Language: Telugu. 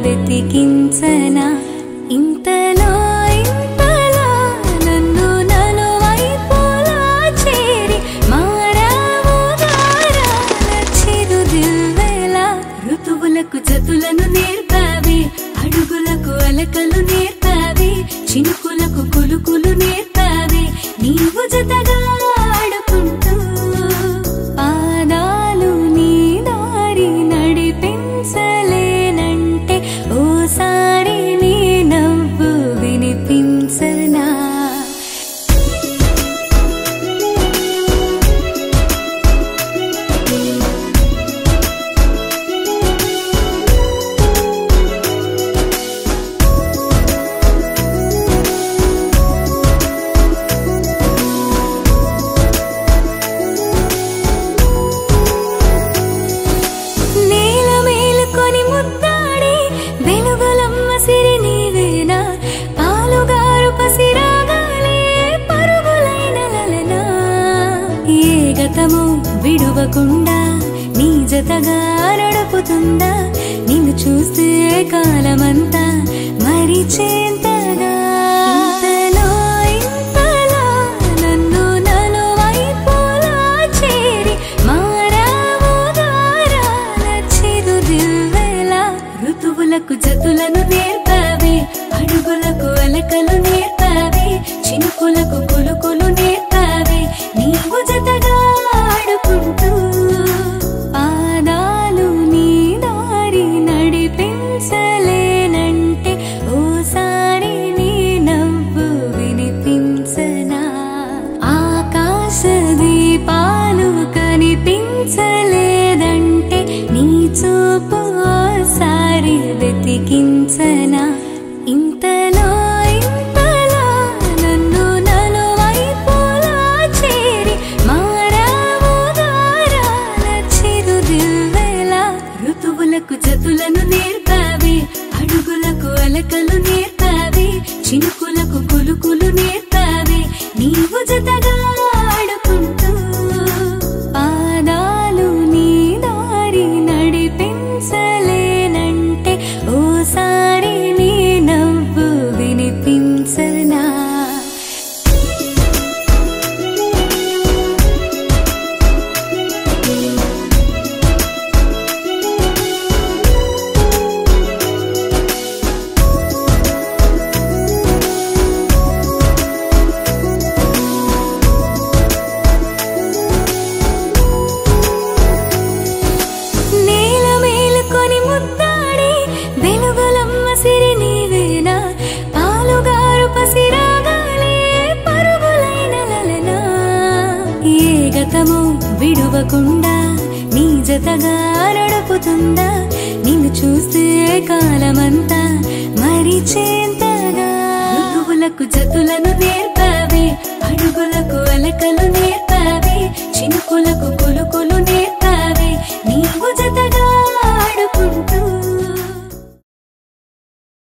వెతికించనా ఇంతలో ఇంతలా నన్ను నలువైపులా చేరి మారావు గారాల చిరుదివ్వెలా ఋతువులకు జతులను నేర్పావి అడుగులకు అలకలు నేర్పావి చినుకులకు కులుకులు నేర్పావి నీవు జతగా ఆడుకుంటూ పాదాలు నీ దారి నడిపించలేనంటే ఓసారి నీ నవ్వు వినిపించనా విడువకుండా నీ జతగా నడుపుతుందా నిన్ను చూస్తే కాలమంతా మరిచేంతగా ఇంతలో ఇంతలా నన్ను నలువైపులా చేరి మారావు గారాల చిరుదివ్వెలా ఋతువులకు జతులను నేర్పావి అడుగులకు అలకలు నేర్పావి చినుకులకు కులుకులు నేర్పావి నీవు జతగా ఆడుకుంటూ పాదాలు నీ దారి నడిపించలేనంటే ఓసారి నీ నవ్వు వినిపించనా ఆకాశ దీపాలు కనిపించలేదంటే నీ చూపు ఓసారి వెతికించనా ఇంతలో ఇంతలా నన్ను నలువైపులా చేరి మారావు గారాల చిరుదివ్వెలా ఋతువులకు జతులను నేర్పావి అడుగులకు అలకలు నేర్పావి చినుకులకు కులుకులు నేర్పావి నీవు జతగా ఆడుకుంటూ పాదాలు నీ దారి నడిపించలేనంటే ఓసారి నీ నవ్వు వినిపించనా నేల మేలుకొని ముద్దాడి వెలుగులమ్మ సిరి నీవేనా పాలుగారు పసిరాగాలే పరుగులైన లలనా ఏ గతము విడువకుండా నీ జతగా నడుపుతుందా నిన్ను చూస్తే కాలమంతా మరిచేంతగా ఋతువులకు జతులను నేర్పావి అడుగులకు అలకలు నేర్పావి చినుకులకు కులుకులు నేర్పావి నీవు జత